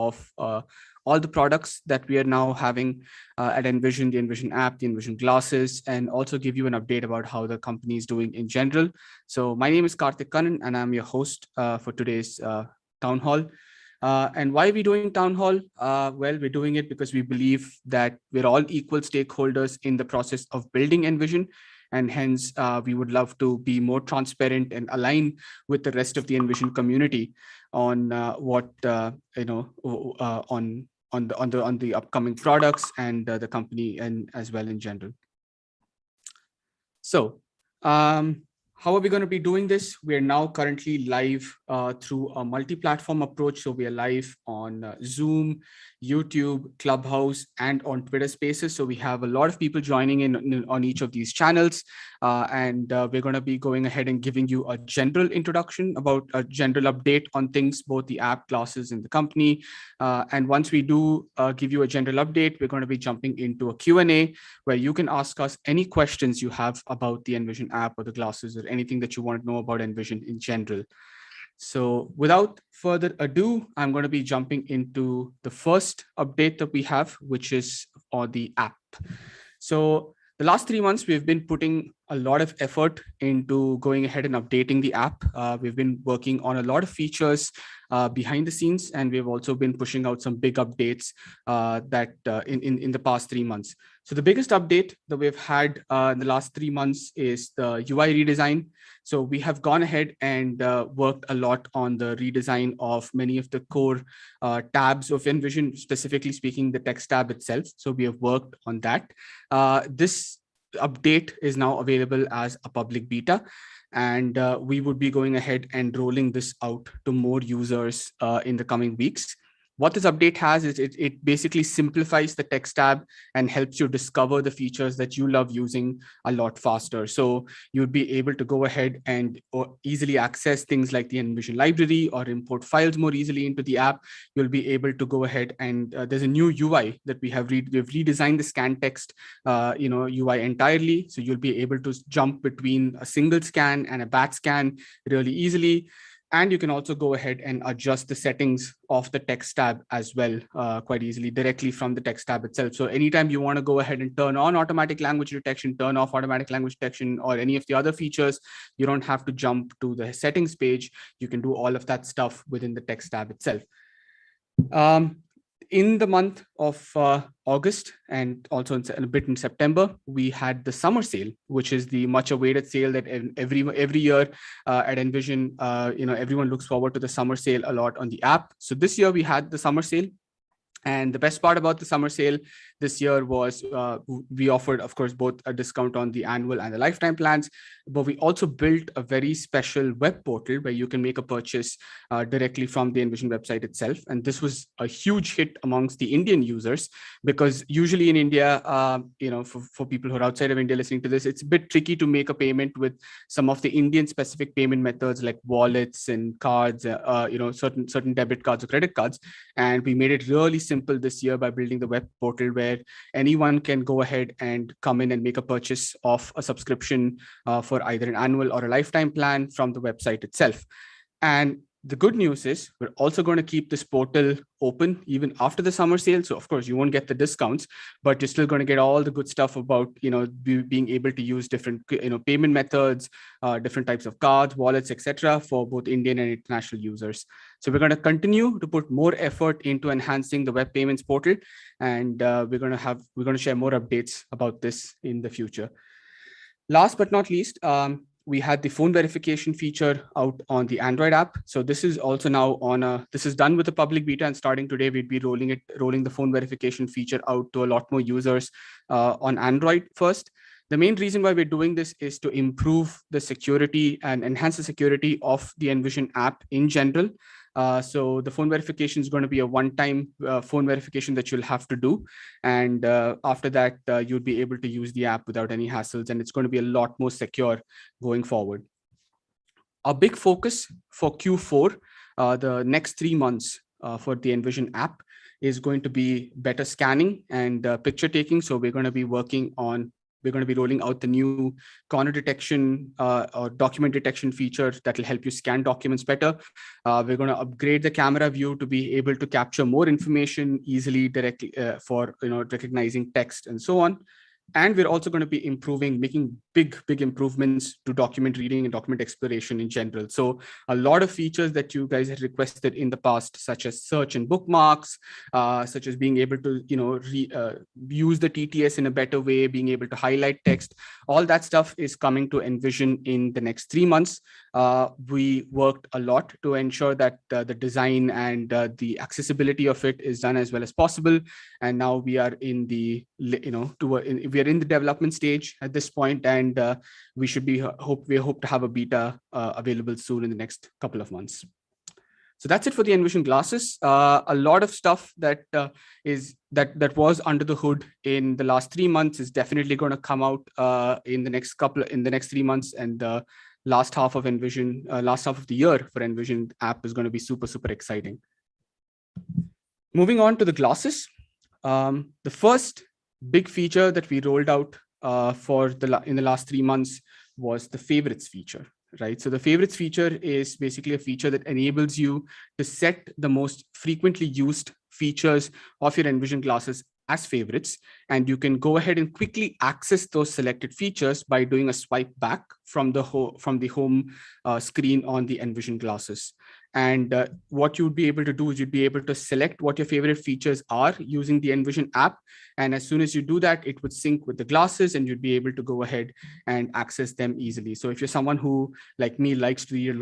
of all the products that we are now having at Envision, the Envision app, the Envision glasses, and also give you an update about how the company is doing in general. So my name is Karthik Kannan, and I'm your host for today's town hall. And why are we doing town hall? Well, we're doing it because we believe that we're all equal stakeholders in the process of building Envision. And hence, we would love to be more transparent and align with the rest of the Envision community on what on the upcoming products and the company and as well in general. So, how are we going to be doing this? We are now currently live through a multi-platform approach. So we are live on Zoom, YouTube, Clubhouse, and on Twitter Spaces. So we have a lot of people joining in on each of these channels. And we're going to be going ahead and giving you a general introduction about a general update on things, both the app, classes, and the company. And once we do give you a general update, we're going to be jumping into a Q&A where you can ask us any questions you have about the Envision app or the glasses or anything that you want to know about Envision in general. So without further ado, I'm going to be jumping into the first update that we have, which is on the app. So the last 3 months, we've been putting a lot of effort into going ahead and updating the app. We've been working on a lot of features behind the scenes, and we've also been pushing out some big updates in the past 3 months. So the biggest update that we've had in the last 3 months is the UI redesign. So we have gone ahead and worked a lot on the redesign of many of the core tabs of Envision, specifically speaking, the text tab itself. So we have worked on that. This update is now available as a public beta, and we would be going ahead and rolling this out to more users in the coming weeks. What this update has is it basically simplifies the text tab and helps you discover the features that you love using a lot faster. So you'd be able to go ahead and easily access things like the Envision library or import files more easily into the app. You'll be able to go ahead and there's a new UI that we've redesigned the scan text UI entirely. So you'll be able to jump between a single scan and a batch scan really easily. And you can also go ahead and adjust the settings of the text tab as well quite easily directly from the text tab itself. So anytime you want to go ahead and turn on automatic language detection, turn off automatic language detection, or any of the other features, you don't have to jump to the settings page. You can do all of that stuff within the text tab itself. In the month of August and also a bit in September, we had the summer sale, which is the much awaited sale that every year at Envision, everyone looks forward to the summer sale a lot on the app. So this year we had the summer sale. And the best part about the summer sale this year was we offered, of course, both a discount on the annual and the lifetime plans, but we also built a very special web portal where you can make a purchase directly from the Envision website itself. And this was a huge hit amongst the Indian users, because usually in India, for people who are outside of India listening to this, it's a bit tricky to make a payment with some of the Indian specific payment methods like wallets and cards, certain debit cards or credit cards. And we made it really simple this year by building the web portal where anyone can go ahead and come in and make a purchase of a subscription for either an annual or a lifetime plan from the website itself. And the good news is we're also going to keep this portal open even after the summer sale. So of course you won't get the discounts, but you're still going to get all the good stuff about, being able to use different, payment methods, different types of cards, wallets, etc. for both Indian and international users. So we're going to continue to put more effort into enhancing the web payments portal. And we're going to share more updates about this in the future. Last but not least, we had the phone verification feature out on the Android app. So this is also now this is done with a public beta, and starting today, we'd be rolling the phone verification feature out to a lot more users on Android first. The main reason why we're doing this is to improve the security and enhance the security of the Envision app in general. So the phone verification is going to be a one-time phone verification that you'll have to do. And after that, you'll be able to use the app without any hassles, and it's going to be a lot more secure going forward. Our big focus for Q4, the next 3 months for the Envision app, is going to be better scanning and picture taking. So we're going to be working on We're going to be rolling out the new corner detection or document detection feature that will help you scan documents better. We're going to upgrade the camera view to be able to capture more information easily directly for recognizing text and so on. And we're also going to be making big improvements to document reading and document exploration in general. So a lot of features that you guys had requested in the past, such as search and bookmarks, such as being able to, use the TTS in a better way, being able to highlight text, all that stuff is coming to Envision in the next 3 months. We worked a lot to ensure that the design and the accessibility of it is done as well as possible. And now we are in the, we are in the development stage at this point, and we hope to have a beta available soon in the next couple of months. So that's it for the Envision glasses. A lot of stuff that was under the hood in the last 3 months is definitely going to come out in the next 3 months, and the last half of the year for Envision app is going to be super exciting. Moving on to the glasses. The first big feature that we rolled out in the last 3 months was the favorites feature, right? So the favorites feature is basically a feature that enables you to set the most frequently used features of your Envision glasses as favorites, and you can go ahead and quickly access those selected features by doing a swipe back from the home screen on the Envision glasses. And what you'd be able to do is you'd be able to select what your favorite features are using the Envision app. And as soon as you do that, it would sync with the glasses and you'd be able to go ahead and access them easily. So if you're someone who, like me, likes to read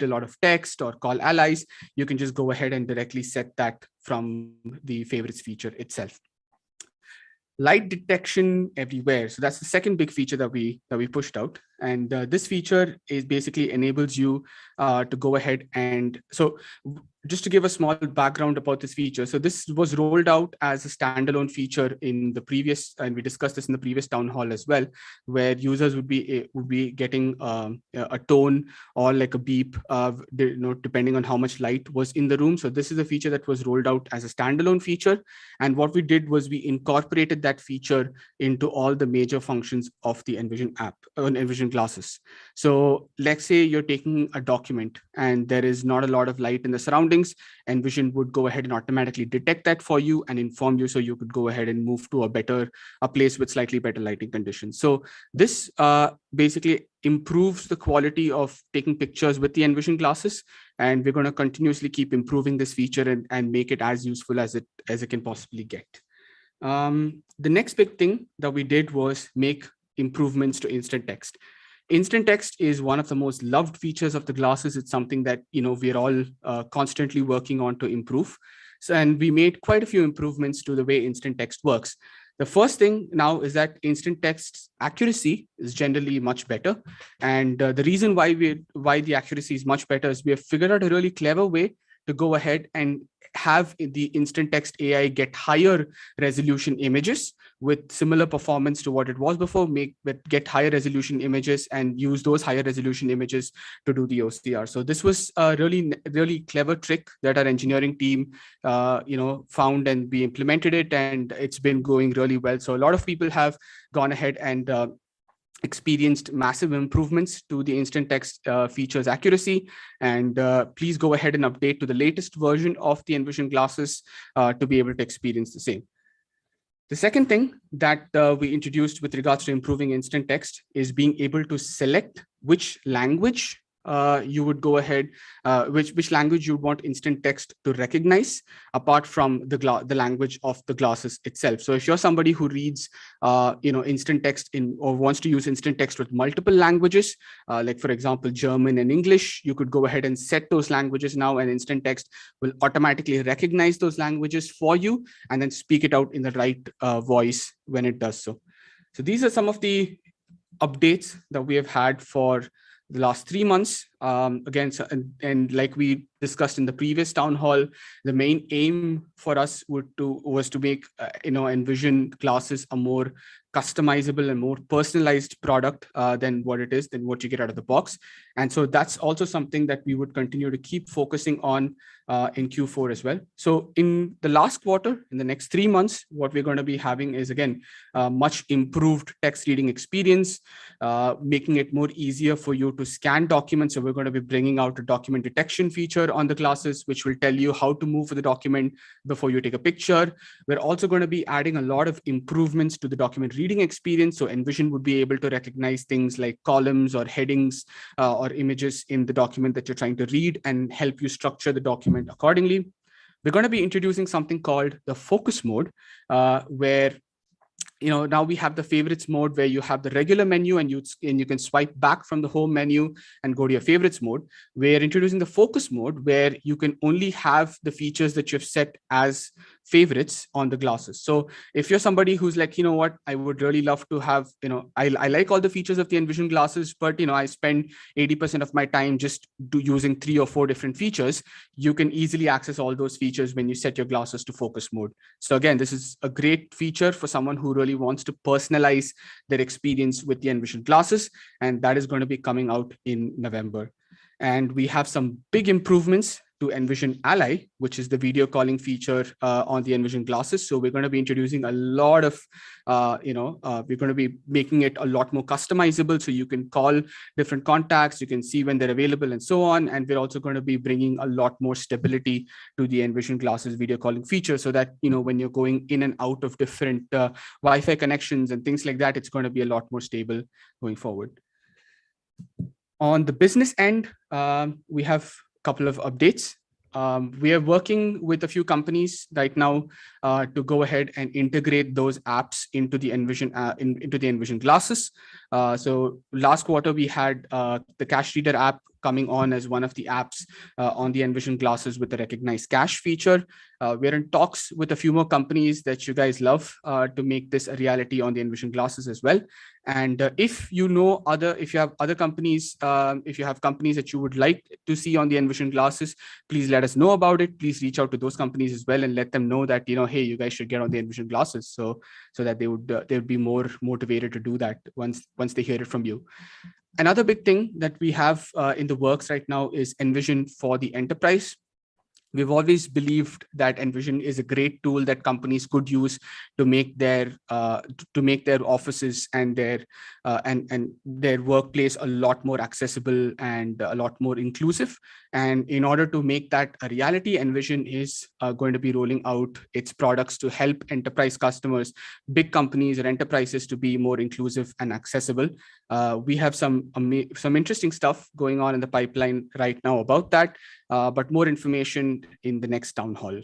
a lot of text or call allies, you can just go ahead and directly set that from the favorites feature itself. Light detection everywhere. So that's the second big feature that we pushed out. And this feature is basically enables you to go ahead and, so just to give a small background about this feature. So this was rolled out as a standalone feature in the previous, and we discussed this in the previous town hall as well, where users would be getting a tone or like a beep, depending on how much light was in the room. So this is a feature that was rolled out as a standalone feature. And what we did was we incorporated that feature into all the major functions of the Envision app, on Envision glasses. So let's say you're taking a document and there is not a lot of light in the surroundings. Envision would go ahead and automatically detect that for you and inform you, so you could go ahead and move to a place with slightly better lighting conditions. So this basically improves the quality of taking pictures with the Envision glasses, and we're going to continuously keep improving this feature and make it as useful as it can possibly get. The next big thing that we did was make improvements to instant text. Instant text is one of the most loved features of the glasses. It's something that we're all constantly working on to improve. So, and we made quite a few improvements to the way instant text works. The first thing now is that instant text accuracy is generally much better, and the reason why the accuracy is much better is we have figured out a really clever way to go ahead and have the instant text AI get higher resolution images with similar performance to what it was before, get higher resolution images and use those higher resolution images to do the OCR. So this was a really clever trick that our engineering team found, and we implemented it, and it's been going really well. So a lot of people have gone ahead and experienced massive improvements to the instant text features accuracy. And please go ahead and update to the latest version of the Envision glasses to be able to experience the same. The second thing that we introduced with regards to improving instant text is being able to select which language you would go ahead, which language you want instant text to recognize apart from the language of the glasses itself. So if you're somebody who reads, instant text or wants to use instant text with multiple languages, like for example, German and English, you could go ahead and set those languages now, and instant text will automatically recognize those languages for you and then speak it out in the right voice when it does so. So these are some of the updates that we have had for the last 3 months. Again, and like we discussed in the previous town hall, the main aim for us was to make Envision glasses a more customizable and more personalized product than what you get out of the box. And so that's also something that we would continue to keep focusing on in Q4 as well. So in the last quarter, in the next 3 months, what we're going to be having is, again, much improved text reading experience, making it more easier for you to scan documents. So we're going to be bringing out a document detection feature on the classes, which will tell you how to move the document before you take a picture. We're also going to be adding a lot of improvements to the document reading experience. So Envision would be able to recognize things like columns or headings or images in the document that you're trying to read and help you structure the document accordingly. We're going to be introducing something called the focus mode, where now we have the favorites mode where you have the regular menu and you can swipe back from the home menu and go to your favorites mode. We're introducing the focus mode where you can only have the features that you've set as favorites on the glasses. So if you're somebody who's like, what, I would really love to have, I like all the features of the Envision glasses, but I spend 80% of my time just using 3 or 4 different features, you can easily access all those features when you set your glasses to focus mode. So again, this is a great feature for someone who really wants to personalize their experience with the Envision glasses, and that is going to be coming out in November. And we have some big improvements to Envision Ally, which is the video calling feature on the Envision glasses. So we're going to be introducing a lot of, we're going to be making it a lot more customizable. So you can call different contacts, you can see when they're available and so on. And we're also going to be bringing a lot more stability to the Envision glasses video calling feature so that, when you're going in and out of different Wi-Fi connections and things like that, it's going to be a lot more stable going forward. On the business end, we have a couple of updates. We are working with a few companies right now to go ahead and integrate those apps into the Envision into the Envision glasses. So last quarter we had the cash reader app coming on as one of the apps on the Envision glasses with the recognized cash feature. We're in talks with a few more companies that you guys love to make this a reality on the Envision glasses as well. And if you have other companies, if you have companies that you would like to see on the Envision glasses, please let us know about it. Please reach out to those companies as well and let them know that, hey, you guys should get on the Envision glasses, so that they would be more motivated to do that once they hear it from you. Another big thing that we have in the works right now is Envision for the enterprise. We've always believed that Envision is a great tool that companies could use to make their offices and their workplace a lot more accessible and a lot more inclusive. And in order to make that a reality, Envision is going to be rolling out its products to help enterprise customers, big companies or enterprises, to be more inclusive and accessible. We have some interesting stuff going on in the pipeline right now about that, but more information in the next town hall,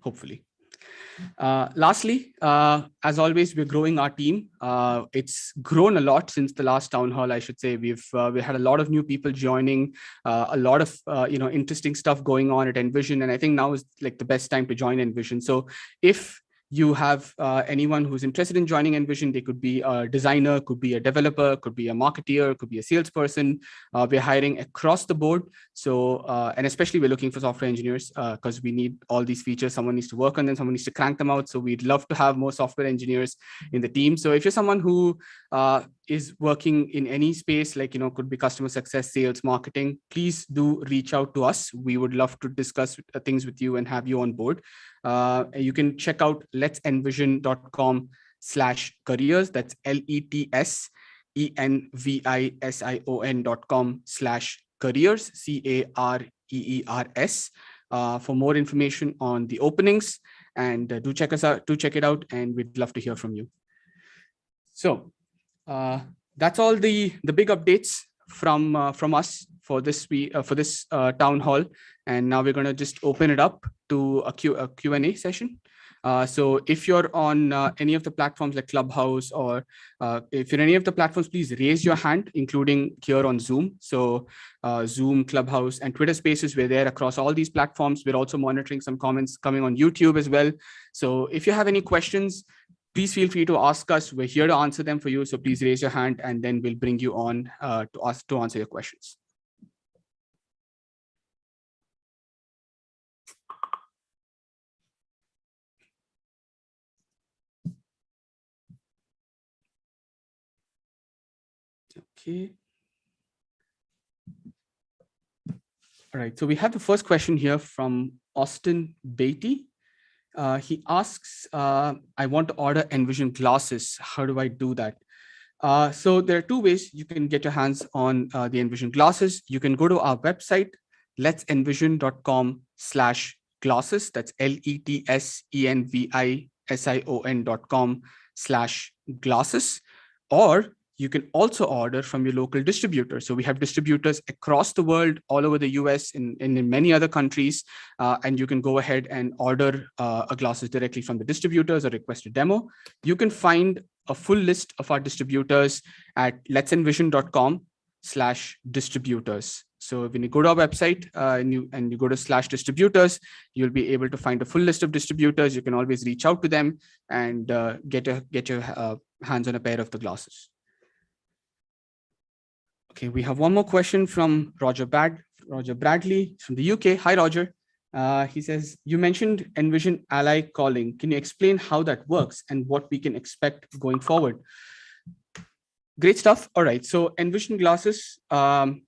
hopefully. Lastly, as always, we're growing our team. It's grown a lot since the last town hall, I should say. We had a lot of new people joining, a lot of interesting stuff going on at Envision, and I think now is like the best time to join Envision. So if you have anyone who's interested in joining Envision, they could be a designer, could be a developer, could be a marketeer, could be a salesperson. We're hiring across the board. So, and especially we're looking for software engineers because we need all these features. Someone needs to work on them, someone needs to crank them out. So we'd love to have more software engineers in the team. So if you're someone who is working in any space, like, could be customer success, sales, marketing, please do reach out to us. We would love to discuss things with you and have you on board. You can check out letsenvision.com/careers. That's letsenvision.com/careers, CAREERS, for more information on the openings. And do check it out, and we'd love to hear from you. So that's all the big updates from us for this town hall. And now we're going to just open it up to a Q&A session. So if you're on any of the platforms like Clubhouse, or if you're any of the platforms, please raise your hand, including here on Zoom. So Zoom, Clubhouse, and Twitter Spaces, we're there across all these platforms. We're also monitoring some comments coming on YouTube as well. So if you have any questions, please feel free to ask us. We're here to answer them for you. So please raise your hand, and then we'll bring you on to answer your questions. Okay. All right. So we have the first question here from Austin Beatty. He asks, I want to order Envision glasses. How do I do that? So there are two ways you can get your hands on the Envision glasses. You can go to our website, letsenvision.com/glasses. That's letsenvision.com/glasses. Or you can also order from your local distributor. So we have distributors across the world, all over the US, in many other countries. And you can go ahead and order a glasses directly from the distributors or request a demo. You can find a full list of our distributors at letsenvision.com/distributors. So when you go to our website and you go to /distributors, you'll be able to find a full list of distributors. You can always reach out to them and get your hands on a pair of the glasses. Okay, we have one more question from Roger Bradley from the UK. Hi, Roger. He says, you mentioned Envision Ally calling. Can you explain how that works and what we can expect going forward? Great stuff. All right. So Envision glasses, the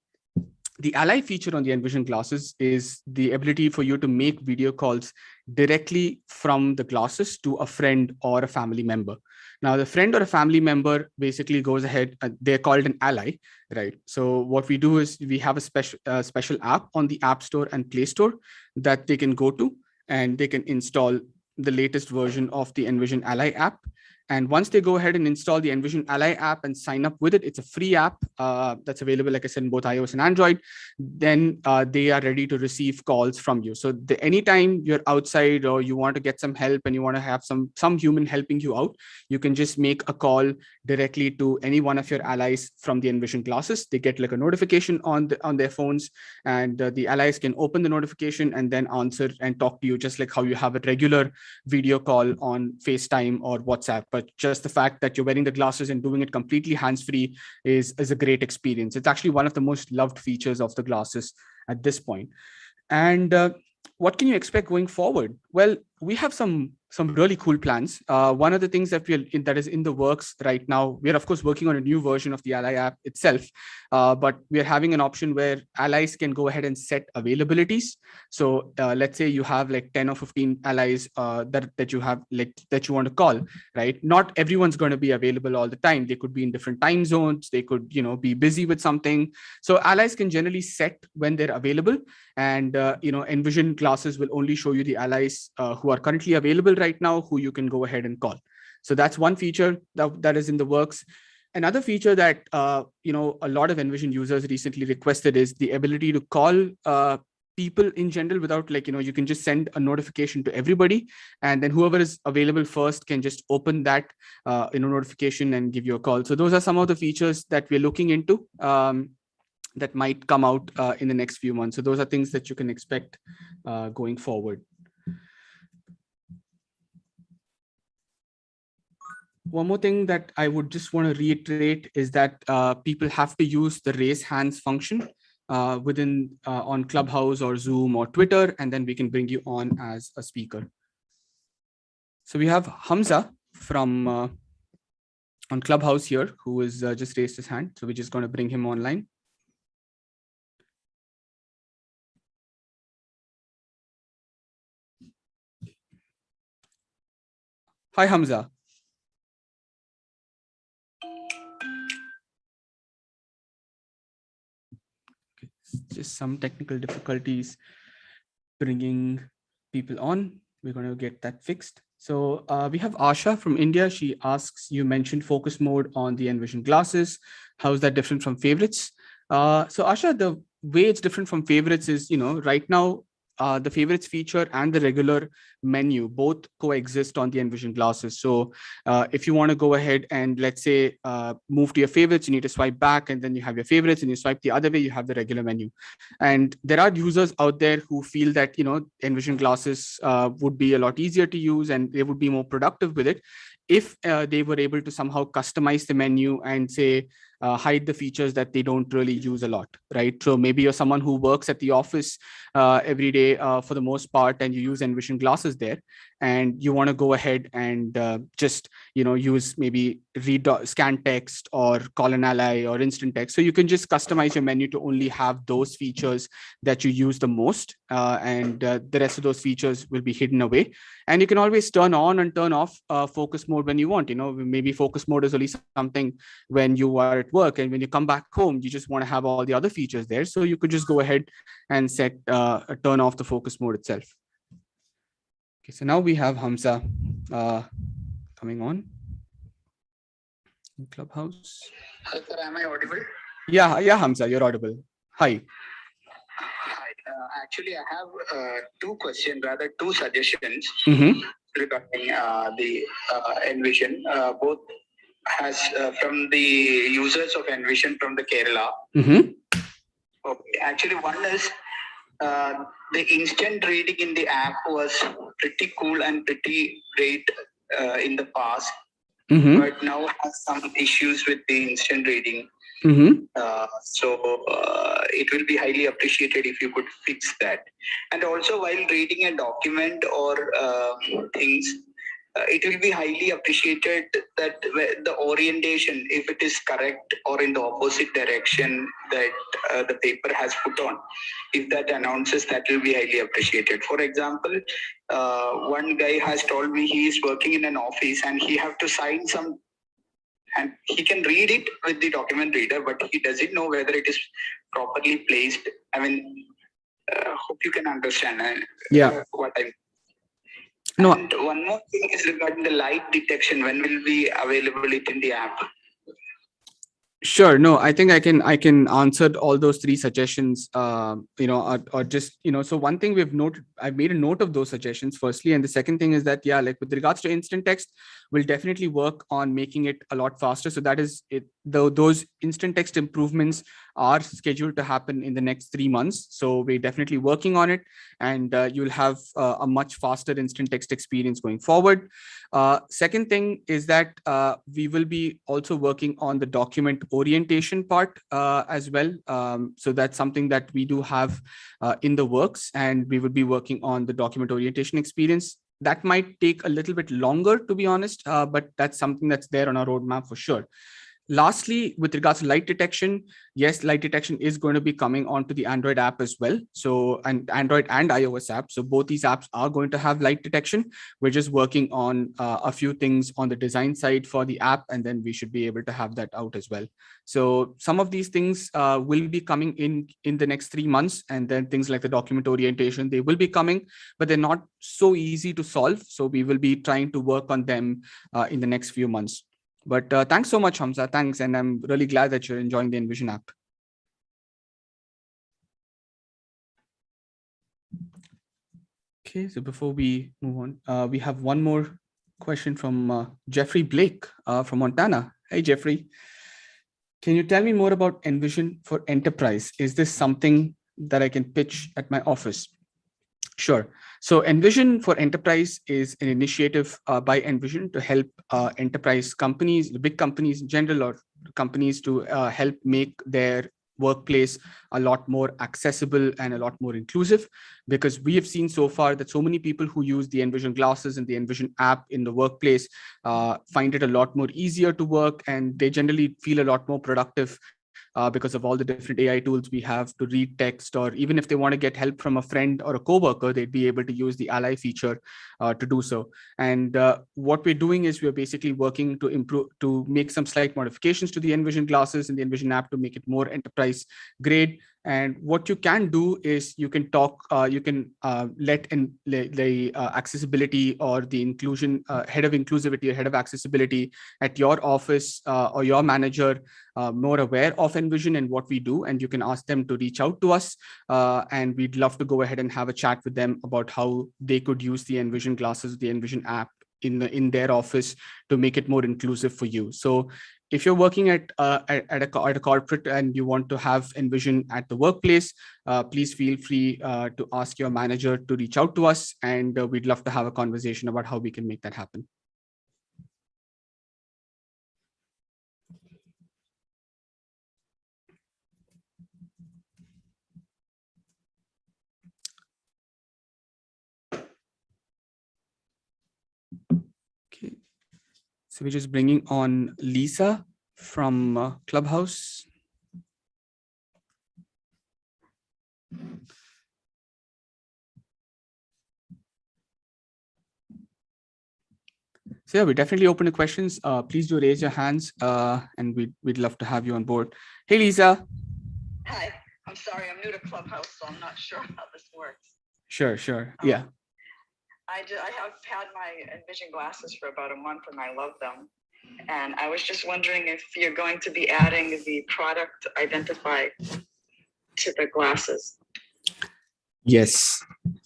Ally feature on the Envision glasses is the ability for you to make video calls directly from the glasses to a friend or a family member. Now, the friend or a family member basically goes ahead, they're called an ally, right? So what we do is we have a special app on the App Store and Play Store that they can go to, and they can install the latest version of the Envision Ally app. And once they go ahead and install the Envision Ally app and sign up with it, it's a free app that's available, like I said, in both iOS and Android. Then they are ready to receive calls from you. So anytime you're outside or you want to get some help and you want to have some human helping you out, you can just make a call directly to any one of your allies from the Envision glasses. They get like a notification on their phones, and the allies can open the notification and then answer and talk to you, just like how you have a regular video call on FaceTime or WhatsApp. But just the fact that you're wearing the glasses and doing it completely hands-free is a great experience. It's actually one of the most loved features of the glasses at this point. And what can you expect going forward? Well, we have some really cool plans. One of the things that that is in the works right now, we are of course working on a new version of the Ally app itself, but we are having an option where allies can go ahead and set availabilities. So let's say you have like 10 or 15 allies that you have that you want to call, right? Not everyone's going to be available all the time. They could be in different time zones. They could, be busy with something. So allies can generally set when they're available, and Envision glasses will only show you the allies who are currently available right now, who you can go ahead and call. So that's one feature that is in the works. Another feature that a lot of Envision users recently requested is the ability to call people in general without you can just send a notification to everybody, and then whoever is available first can just open that notification and give you a call. So those are some of the features that we're looking into that might come out in the next few months. So those are things that you can expect going forward. One more thing that I would just want to reiterate is that people have to use the raise hands function on Clubhouse or Zoom or Twitter, and then we can bring you on as a speaker. So we have Hamza from on Clubhouse here, who has just raised his hand. So we're just going to bring him online. Hi, Hamza. Just some technical difficulties bringing people on. We're going to get that fixed. So we have Asha from India. She asks, you mentioned focus mode on the Envision glasses. How is that different from favorites? So Asha, the way it's different from favorites is, right now, the favorites feature and the regular menu both coexist on the Envision glasses. So if you want to go ahead and let's say move to your favorites, you need to swipe back, and then you have your favorites, and you swipe the other way, you have the regular menu. And there are users out there who feel that Envision glasses would be a lot easier to use and they would be more productive with it if they were able to somehow customize the menu and say hide the features that they don't really use a lot, right? So maybe you're someone who works at the office every day for the most part, and you use Envision glasses there, and you want to go ahead and just use maybe read scan text or call an ally or instant text. So you can just customize your menu to only have those features that you use the most, and the rest of those features will be hidden away. And you can always turn on and turn off focus mode when you want. Maybe focus mode is only something when you are at work, and when you come back home, you just want to have all the other features there. So you could just go ahead and set turn off the focus mode itself. Okay, so now we have Hamza coming on in Clubhouse. Hi, sir. Am I audible? Yeah, Hamza, you're audible. Hi. Hi. Actually, I have two questions, rather two suggestions regarding the Envision. Both has from the users of Envision from the Kerala. Okay. Actually, one is the instant reading in the app was pretty cool and pretty great in the past, but now has some issues with the instant reading. So it will be highly appreciated if you could fix that. And also, while reading a document or things, it will be highly appreciated that the orientation, if it is correct or in the opposite direction that the paper has put on, if that announces, that will be highly appreciated. For example, one guy has told me he is working in an office and he have to sign some, and he can read it with the document reader, but he doesn't know whether it is properly placed. I mean, hope you can understand what I'm. No. And one more thing is regarding the light detection. When will be available it in the app? Sure. No, I think I can answer all those three suggestions. Or just So one thing I've made a note of those suggestions firstly, and the second thing is that like with regards to instant text, we'll definitely work on making it a lot faster. So that is it. Those instant text improvements are scheduled to happen in the next 3 months. So we're definitely working on it, and you'll have a much faster instant text experience going forward. Second thing is that we will be also working on the document orientation part as well. So that's something that we do have in the works, and we will be working on the document orientation experience. That might take a little bit longer, to be honest, but that's something that's there on our roadmap for sure. Lastly, with regards to light detection, yes, light detection is going to be coming onto the Android app as well. So, and Android and iOS app. So both these apps are going to have light detection. We're just working on a few things on the design side for the app, and then we should be able to have that out as well. So some of these things will be coming in the next 3 months, and then things like the document orientation, they will be coming, but they're not so easy to solve. So we will be trying to work on them in the next few months. But thanks so much, Hamza. Thanks. And I'm really glad that you're enjoying the Envision app. Okay, so before we move on, we have one more question from Jeffrey Blake from Montana. Hey, Jeffrey. Can you tell me more about Envision for Enterprise? Is this something that I can pitch at my office? Sure. So Envision for Enterprise is an initiative by Envision to help enterprise companies, the big companies in general, or companies to help make their workplace a lot more accessible and a lot more inclusive, because we have seen so far that so many people who use the Envision glasses and the Envision app in the workplace find it a lot more easier to work, and they generally feel a lot more productive because of all the different AI tools we have to read text, or even if they want to get help from a friend or a coworker, they'd be able to use the ally feature to do so. And what we're doing is we're basically working to improve, to make some slight modifications to the Envision glasses and the Envision app to make it more enterprise grade. And what you can do is you can let in the accessibility or the inclusion head of inclusivity or head of accessibility at your office or your manager more aware of Envision and what we do, and you can ask them to reach out to us, and we'd love to go ahead and have a chat with them about how they could use the Envision glasses, the Envision app in their office to make it more inclusive for you. So if you're working at a corporate and you want to have Envision at the workplace, please feel free to ask your manager to reach out to us, and we'd love to have a conversation about how we can make that happen. Okay. So we're just bringing on Lisa from Clubhouse. So yeah, we're definitely open to questions. Please do raise your hands and we'd love to have you on board. Hey, Lisa. Hi, I'm sorry, I'm new to Clubhouse, so I'm not sure how this works. Sure. Yeah. I have had my Envision glasses for about a month and I love them. And I was just wondering if you're going to be adding the product identifier to the glasses. Yes.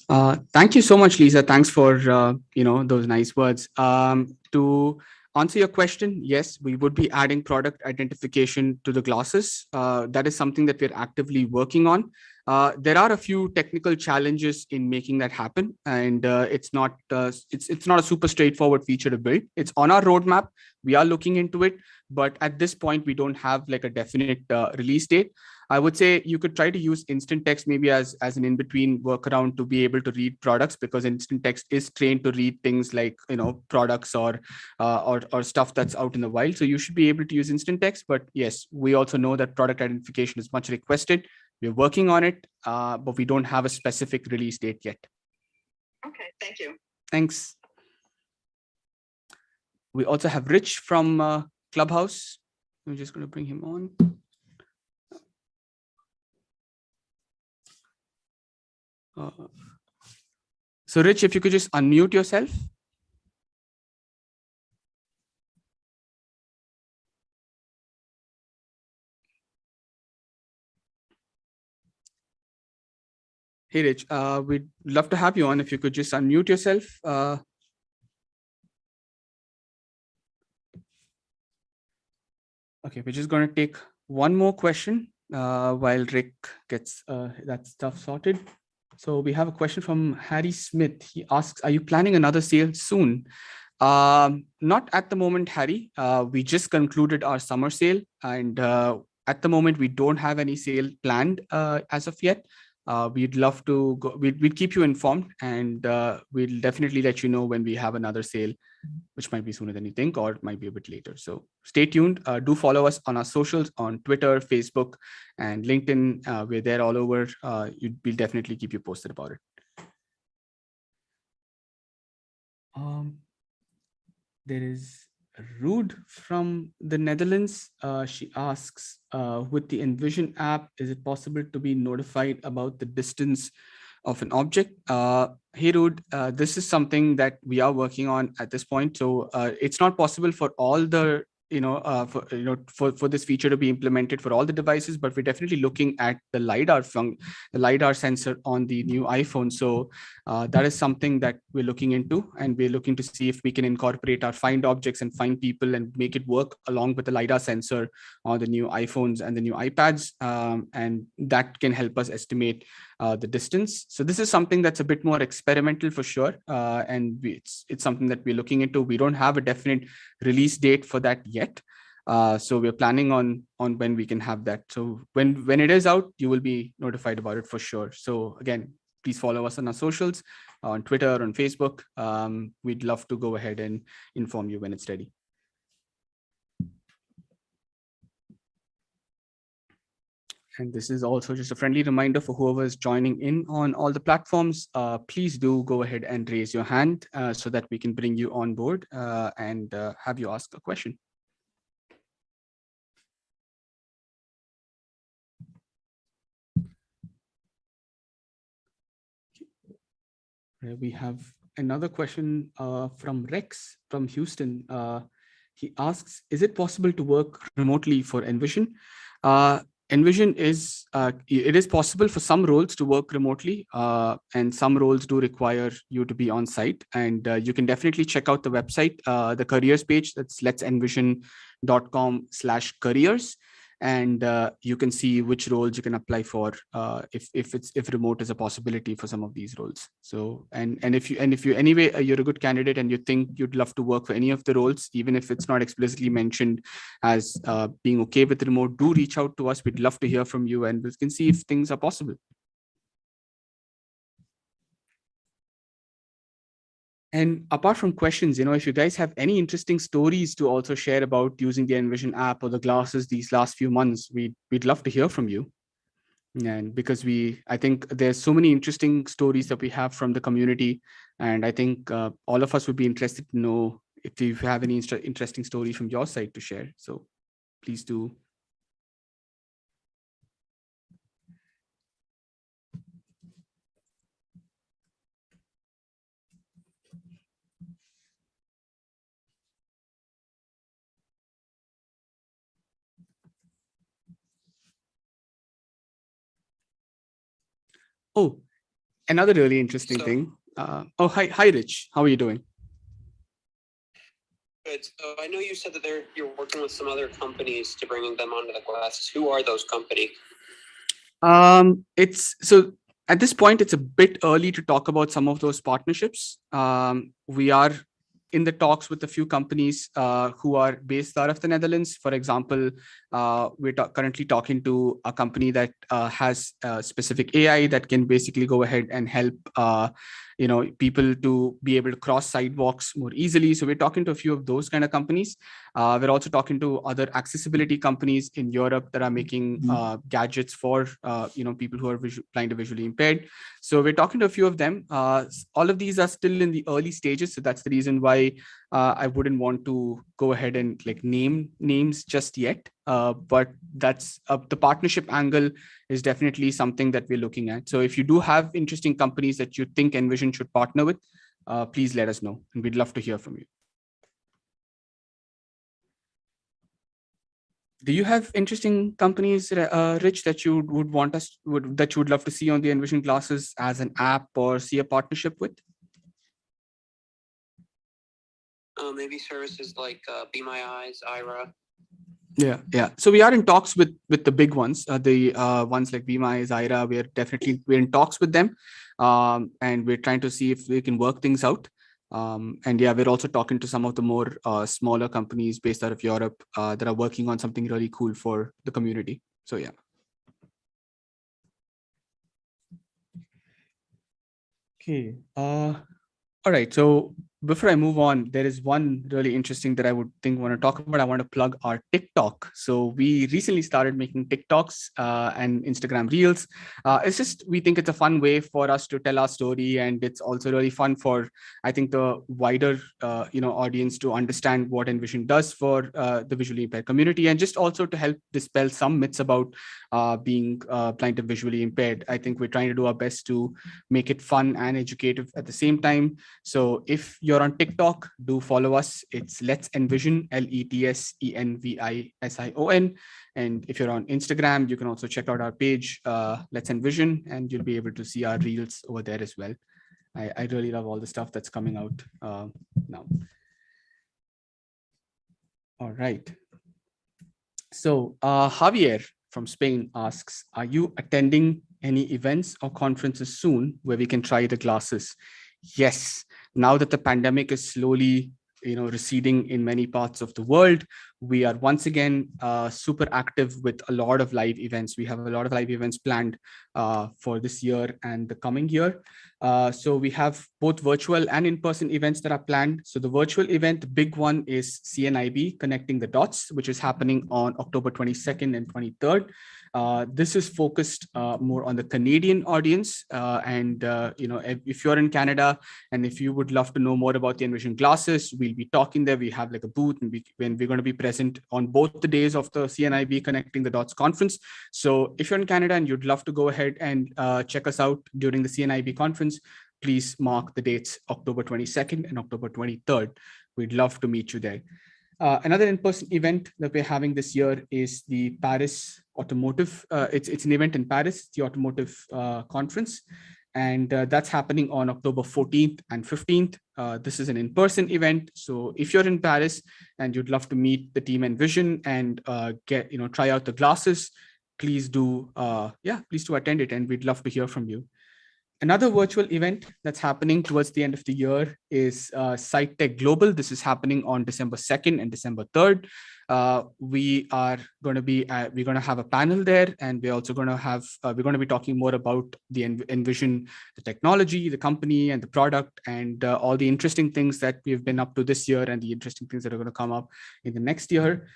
Thank you so much, Lisa. Thanks for those nice words. To answer your question, yes, we would be adding product identification to the glasses. That is something that we're actively working on. There are a few technical challenges in making that happen, and it's not a super straightforward feature to build. It's on our roadmap. We are looking into it, but at this point, we don't have like a definite release date. I would say you could try to use instant text maybe as an in-between workaround to be able to read products, because instant text is trained to read things like products or stuff that's out in the wild. So you should be able to use instant text. But yes, we also know that product identification is much requested. We're working on it, but we don't have a specific release date yet. Okay, thank you. Thanks. We also have Rich from Clubhouse. I'm just going to bring him on. So Rich, if you could just unmute yourself. Hey Rich, we'd love to have you on. If you could just unmute yourself. Okay, we're just going to take one more question while Rick gets that stuff sorted. So we have a question from Harry Smith. He asks, are you planning another sale soon? Not at the moment, Harry. We just concluded our summer sale, and at the moment, we don't have any sale planned as of yet. We'd love to go, we'd keep you informed, and we'll definitely let you know when we have another sale, which might be sooner than you think, or it might be a bit later. So stay tuned. Do follow us on our socials on Twitter, Facebook, and LinkedIn. We're there all over. We'll definitely keep you posted about it. There is Rude from the Netherlands. She asks, with the Envision app, is it possible to be notified about the distance of an object? Hey, Rude, this is something that we are working on at this point. So it's not possible for all the for this feature to be implemented for all the devices, but we're definitely looking at the LiDAR sensor on the new iPhone. So that is something that we're looking into, and we're looking to see if we can incorporate our find objects and find people and make it work along with the LiDAR sensor on the new iPhones and the new iPads, and that can help us estimate the distance. So this is something that's a bit more experimental for sure, and it's something that we're looking into. We don't have a definite release date for that yet, so we're planning on when we can have that. So when it is out, you will be notified about it for sure. So again, please follow us on our socials, on Twitter, on Facebook. We'd love to go ahead and inform you when it's ready. And this is also just a friendly reminder for whoever is joining in on all the platforms. Please do go ahead and raise your hand so that we can bring you on board and have you ask a question. We have another question from Rex from Houston. He asks, is it possible to work remotely for Envision? Envision is, it is possible for some roles to work remotely, and some roles do require you to be on site. And you can definitely check out the website, the careers page, that's let'senvision.com/careers. And you can see which roles you can apply for if remote is a possibility for some of these roles. So and if you anyway you're a good candidate and you think you'd love to work for any of the roles, even if it's not explicitly mentioned as being okay with remote, do reach out to us. We'd love to hear from you, and we can see if things are possible. And apart from questions, if you guys have any interesting stories to also share about using the Envision app or the glasses these last few months, we'd love to hear from you. And because I think there's so many interesting stories that we have from the community, and I think all of us would be interested to know if you have any interesting stories from your side to share. So please do. Oh, another really interesting thing. Hi, Rich. How are you doing? Good. So I know you said that you're working with some other companies to bring them onto the glasses. Who are those companies? It's so at this point, it's a bit early to talk about some of those partnerships. We are in the talks with a few companies who are based out of the Netherlands. For example, we're currently talking to a company that has a specific AI that can basically go ahead and help people to be able to cross sidewalks more easily. So we're talking to a few of those kind of companies. We're also talking to other accessibility companies in Europe that are making gadgets for people who are blind or visually impaired. So we're talking to a few of them. All of these are still in the early stages, so that's the reason why I wouldn't want to go ahead and name names just yet. But that's the partnership angle is definitely something that we're looking at. So if you do have interesting companies that you think Envision should partner with, please let us know, and we'd love to hear from you. Do you have interesting companies, Rich, that you would want that you would love to see on the Envision glasses as an app or see a partnership with? Maybe services like Be My Eyes, Ira. Yeah. So we are in talks with the big ones, the ones like Be My Eyes, Ira. We're in talks with them, and we're trying to see if we can work things out. And yeah, we're also talking to some of the more smaller companies based out of Europe that are working on something really cool for the community. So yeah. Okay. All right. So before I move on, there is one really interesting that I want to talk about. I want to plug our TikTok. So we recently started making TikToks and Instagram Reels. It's just, we think it's a fun way for us to tell our story, and it's also really fun for, I think, the wider audience to understand what Envision does for the visually impaired community, and just also to help dispel some myths about being blind and visually impaired. I think we're trying to do our best to make it fun and educative at the same time. So if you're on TikTok, do follow us. It's Let's Envision, LETSENVISION. And if you're on Instagram, you can also check out our page, Let's Envision, and you'll be able to see our reels over there as well. I really love all the stuff that's coming out now. All right. So Javier from Spain asks, are you attending any events or conferences soon where we can try the glasses? Yes. Now that the pandemic is slowly receding in many parts of the world, we are once again super active with a lot of live events. We have a lot of live events planned for this year and the coming year. So we have both virtual and in-person events that are planned. So the virtual event, the big one, is CNIB, Connecting the Dots, which is happening on October 22nd and 23rd. This is focused more on the Canadian audience. If you're in Canada and if you would love to know more about the Envision glasses, we'll be talking there. We have like a booth, and we're going to be present on both the days of the CNIB Connecting the Dots conference. So if you're in Canada and you'd love to go ahead and check us out during the CNIB conference, please mark the dates October 22nd and October 23rd. We'd love to meet you there. Another in-person event that we're having this year is the Paris Automotive. It's an event in Paris, the Automotive Conference, and that's happening on October 14th and 15th. This is an in-person event. So if you're in Paris and you'd love to meet the team Envision and try out the glasses, please do attend it, and we'd love to hear from you. Another virtual event that's happening towards the end of the year is Site Tech Global. This is happening on December 2nd and December 3rd. We are going to be we're going to have a panel there, and we're also going to have we're going to be talking more about the Envision, the technology, the company, and the product, and all the interesting things that we've been up to this year, and the interesting things that are going to come up in the next year.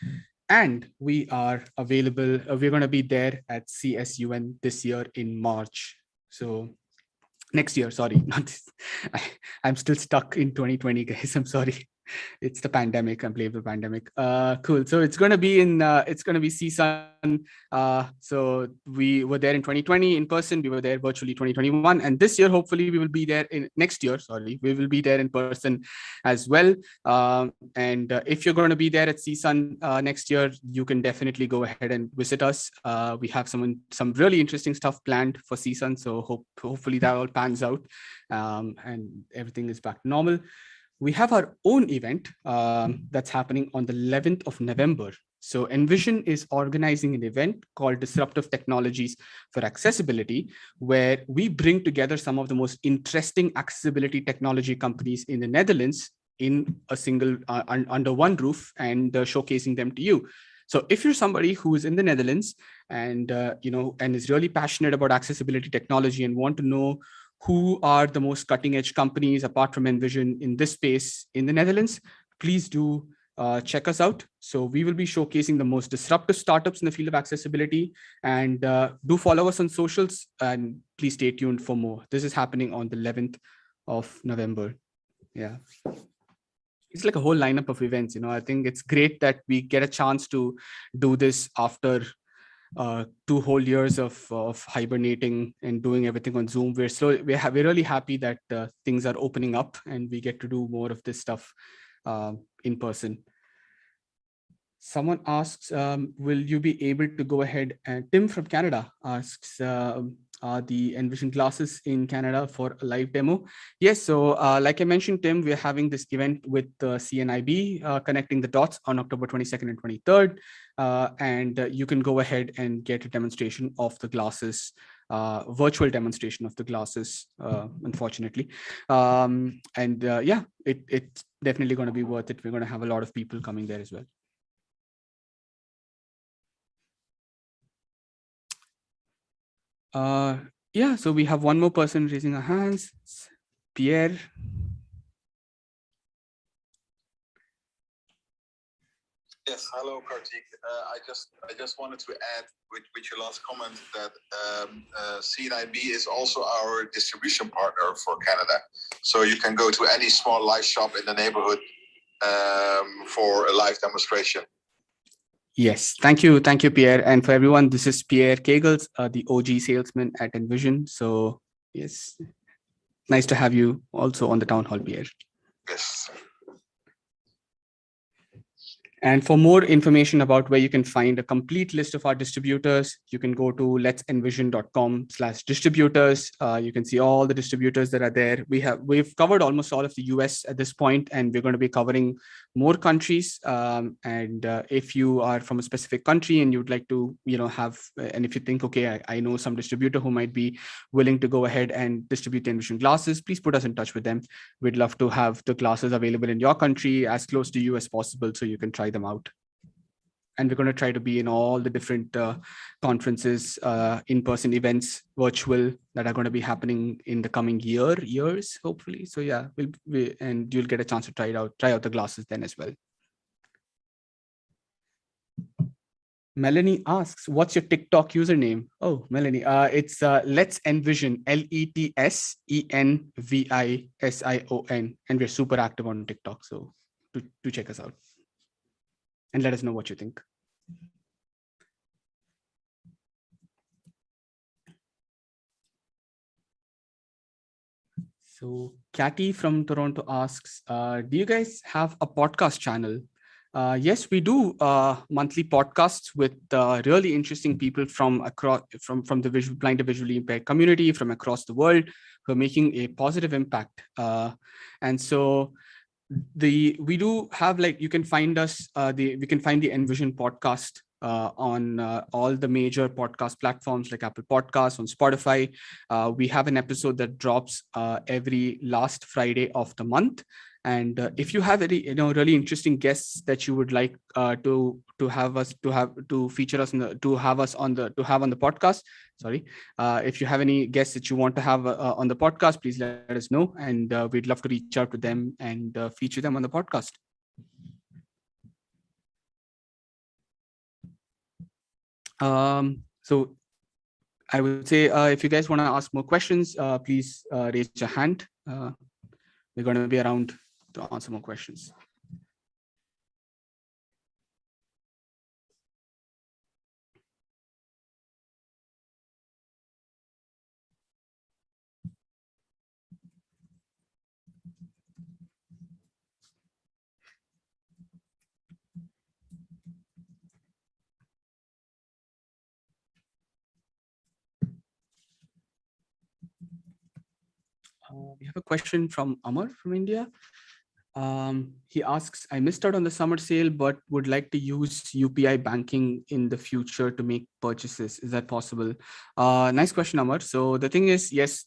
And we are available. We're going to be there at CSUN this year in March. So next year, sorry, not this. I'm still stuck in 2020, guys. I'm sorry. It's the pandemic. I'm blaming the pandemic. Cool. So it's going to be in CSUN. So we were there in 2020 in person. We were there virtually 2021, and this year hopefully we will be there in next year. Sorry, we will be there in person as well. And if you're going to be there at CSUN next year, you can definitely go ahead and visit us. We have some really interesting stuff planned for CSUN. So hopefully that all pans out, and everything is back to normal. We have our own event that's happening on the 11th of November. So Envision is organizing an event called Disruptive Technologies for Accessibility, where we bring together some of the most interesting accessibility technology companies in the Netherlands in a single under one roof, and showcasing them to you. So if you're somebody who is in the Netherlands and and is really passionate about accessibility technology and want to know who are the most cutting edge companies apart from Envision in this space in the Netherlands, please do check us out. So we will be showcasing the most disruptive startups in the field of accessibility, and do follow us on socials, and please stay tuned for more. This is happening on the 11th of November. Yeah. It's like a whole lineup of events. I think it's great that we get a chance to do this after 2 whole years of hibernating and doing everything on Zoom. We're really happy that things are opening up and we get to do more of this stuff in person. Someone asks, will you be able to go ahead? And Tim from Canada asks, the Envision glasses in Canada for a live demo? Yes, so like I mentioned, Tim, we're having this event with CNIB, Connecting the Dots, on October 22nd and 23rd. And you can go ahead and get a demonstration of the glasses, virtual demonstration of the glasses, unfortunately. Yeah, it's definitely going to be worth it. We're going to have a lot of people coming there as well. Yeah, so we have one more person raising their hands. It's Pierre. Yes, hello, Kartik. I just wanted to add with your last comment that CNIB is also our distribution partner for Canada. So you can go to any small live shop in the neighborhood for a live demonstration. Yes, thank you, Pierre. And for everyone, this is Pierre Cagles, the OG salesman at Envision. So yes, nice to have you also on the town hall, Pierre. Yes. And for more information about where you can find a complete list of our distributors, you can go to letsenvision.com/distributors. You can see all the distributors that are there. We've covered almost all of the US at this point, and we're going to be covering more countries. And if you are from a specific country and you'd like to, and if you think, okay, I know some distributor who might be willing to go ahead and distribute the Envision glasses, please put us in touch with them. We'd love to have the glasses available in your country as close to you as possible, so you can try them out. And we're going to try to be in all the different conferences, in-person events, virtual, that are going to be happening in the coming years, hopefully. So yeah, and you'll get a chance to try out the glasses then as well. Melanie asks, what's your TikTok username? Oh, Melanie, it's Let's Envision, LETSENVISION, and we're super active on TikTok, so do check us out and let us know what you think. So Kathy from Toronto asks, do you guys have a podcast channel? Yes, we do monthly podcasts with really interesting people from the blind and visually impaired community from across the world who are making a positive impact. And so we do have, like, you can find us, we can find the Envision podcast on all the major podcast platforms like Apple Podcasts, on Spotify. We have an episode that drops every last Friday of the month. And if you have any, really interesting guests that you would like to feature us on the podcast, sorry, if you have any guests that you want to have on the podcast, please let us know, and we'd love to reach out to them and feature them on the podcast. So I would say if you guys want to ask more questions, please raise your hand. We're going to be around to answer more questions. We have a question from Amar from India. He asks, I missed out on the summer sale, but would like to use UPI banking in the future to make purchases. Is that possible? Nice question, Amar. So the thing is, yes,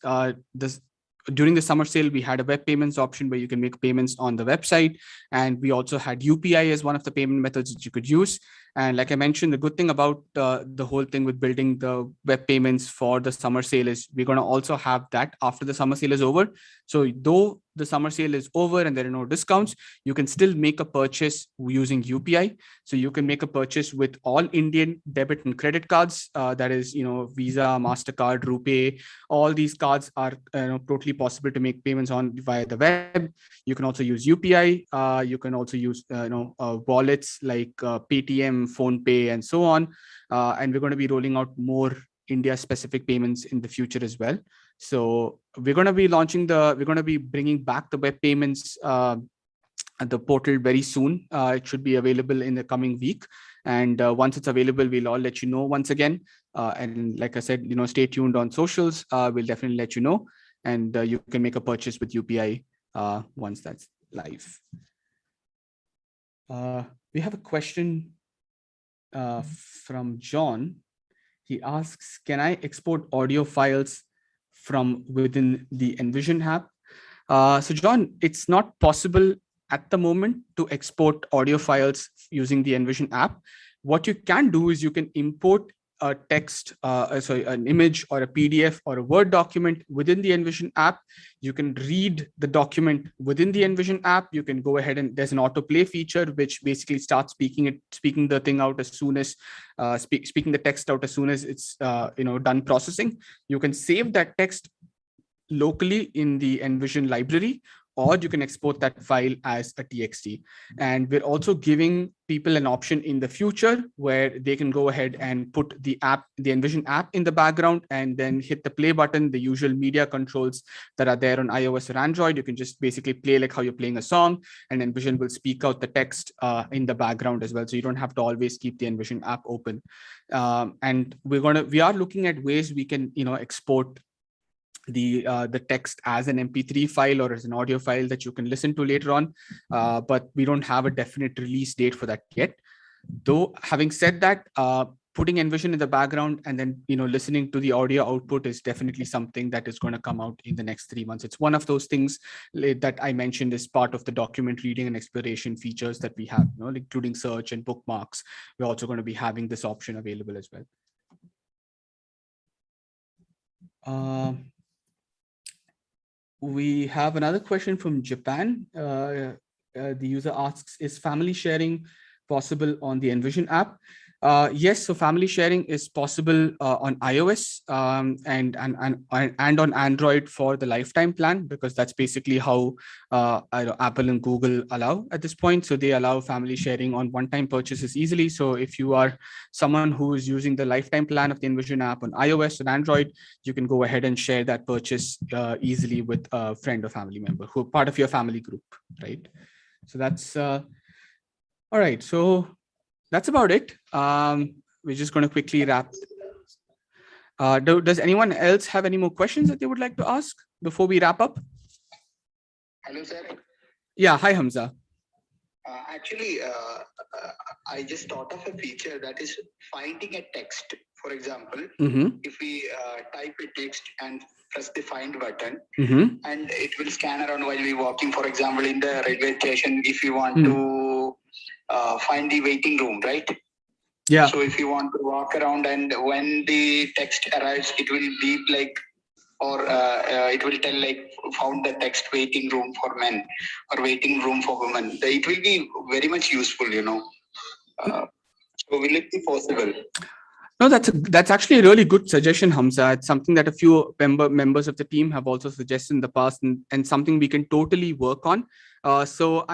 during the summer sale, we had a web payments option where you can make payments on the website. And we also had UPI as one of the payment methods that you could use. And like I mentioned, the good thing about the whole thing with building the web payments for the summer sale is we're going to also have that after the summer sale is over. So though the summer sale is over and there are no discounts, you can still make a purchase using UPI. So you can make a purchase with all Indian debit and credit cards. That is, Visa, MasterCard, RuPay. All these cards are totally possible to make payments on via the web. You can also use UPI. You can also use wallets like Paytm, PhonePe, and so on. And we're going to be rolling out more India-specific payments in the future as well. So we're going to be bringing back the web payments at the portal very soon. It should be available in the coming week. And once it's available, we'll all let you know once again. And like I said, stay tuned on socials. We'll definitely let you know. And you can make a purchase with UPI once that's live. We have a question from John. He asks, can I export audio files from within the Envision app? So John, it's not possible at the moment to export audio files using the Envision app. What you can do is you can import a text, an image or a PDF or a Word document within the Envision app. You can read the document within the Envision app. You can go ahead and there's an autoplay feature, which basically starts speaking the thing out as soon as speaking the text out as soon as it's done processing. You can save that text locally in the Envision library, or you can export that file as a TXT. And we're also giving people an option in the future where they can go ahead and put the Envision app in the background and then hit the play button, the usual media controls that are there on iOS or Android. You can just basically play like how you're playing a song, and Envision will speak out the text in the background as well. So you don't have to always keep the Envision app open. And we are looking at ways we can, export the text as an MP3 file or as an audio file that you can listen to later on, but we don't have a definite release date for that yet. Though, having said that, putting Envision in the background and then listening to the audio output is definitely something that is going to come out in the next 3 months. It's one of those things that I mentioned as part of the document reading and exploration features that we have, including search and bookmarks. We're also going to be having this option available as well. We have another question from Japan. The user asks, is family sharing possible on the Envision app? Yes, so family sharing is possible on iOS and on Android for the lifetime plan, because that's basically how Apple and Google allow at this point. So they allow family sharing on one-time purchases easily. So if you are someone who is using the lifetime plan of the Envision app on iOS and Android, you can go ahead and share that purchase easily with a friend or family member who are part of your family group, right? So that's all right. So that's about it. We're just going to quickly wrap. Does anyone else have any more questions that they would like to ask before we wrap up? Hello, sir. Yeah. Hi, Hamza. Actually, I just thought of a feature that is finding a text. For example, if we type a text and press the find button, and it will scan around while we're walking. For example, in the railway station, if you want to find the waiting room, right? Yeah. So if you want to walk around, and when the text arrives, it will be like, or it will tell like found the text waiting room for men or waiting room for women. It will be very much useful, you know. So will it be possible? No, that's actually a really good suggestion, Hamza. It's something that a few members of the team have also suggested in the past, and something we can totally work on. So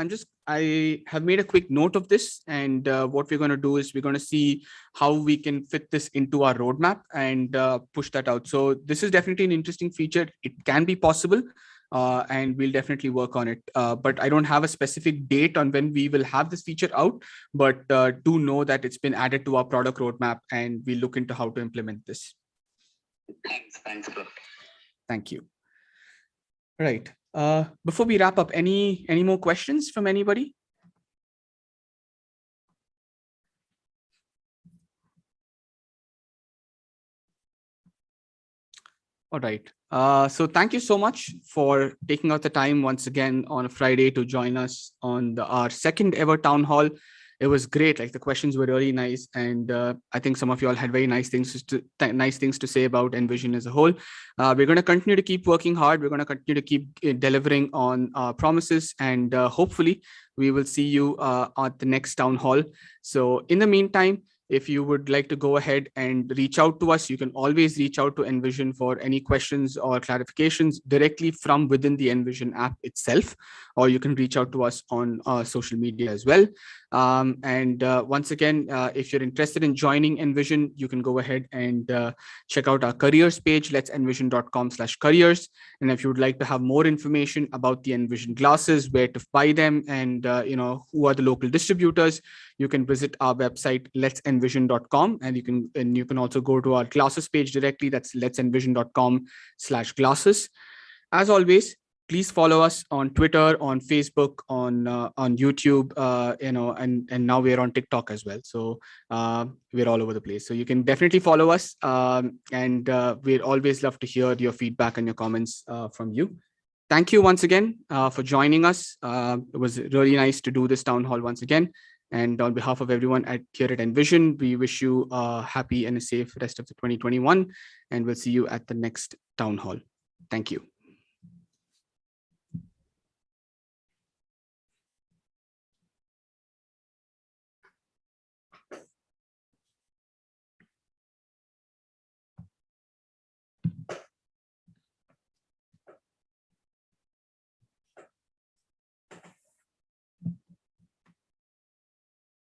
I have made a quick note of this, and what we're going to do is we're going to see how we can fit this into our roadmap and push that out. So this is definitely an interesting feature. It can be possible. And we'll definitely work on it. But I don't have a specific date on when we will have this feature out, but do know that it's been added to our product roadmap, and we'll look into how to implement this. Thanks, bro. Thank you. Right. Before we wrap up, any more questions from anybody? All right. So thank you so much for taking out the time once again on a Friday to join us on our second ever town hall. It was great. Like, the questions were really nice, and I think some of you all had very nice things to say about Envision as a whole. We're going to continue to keep working hard. We're going to continue to keep delivering on our promises, and hopefully we will see you at the next town hall. So in the meantime, if you would like to go ahead and reach out to us, you can always reach out to Envision for any questions or clarifications directly from within the Envision app itself, or you can reach out to us on social media as well. And once again, if you're interested in joining Envision, you can go ahead and check out our careers page, let'senvision.com/careers. And if you would like to have more information about the Envision glasses, where to buy them, and who are the local distributors, you can visit our website, let'senvision.com, and you can also go to our glasses page directly. That's let'senvision.com/glasses. As always, please follow us on Twitter, on Facebook, on YouTube, and now we're on TikTok as well. So we're all over the place. So you can definitely follow us, and we'd always love to hear your feedback and your comments from you. Thank you once again for joining us. It was really nice to do this town hall once again. And on behalf of everyone here at Envision, we wish you a happy and a safe rest of the 2021, and we'll see you at the next town hall. Thank you.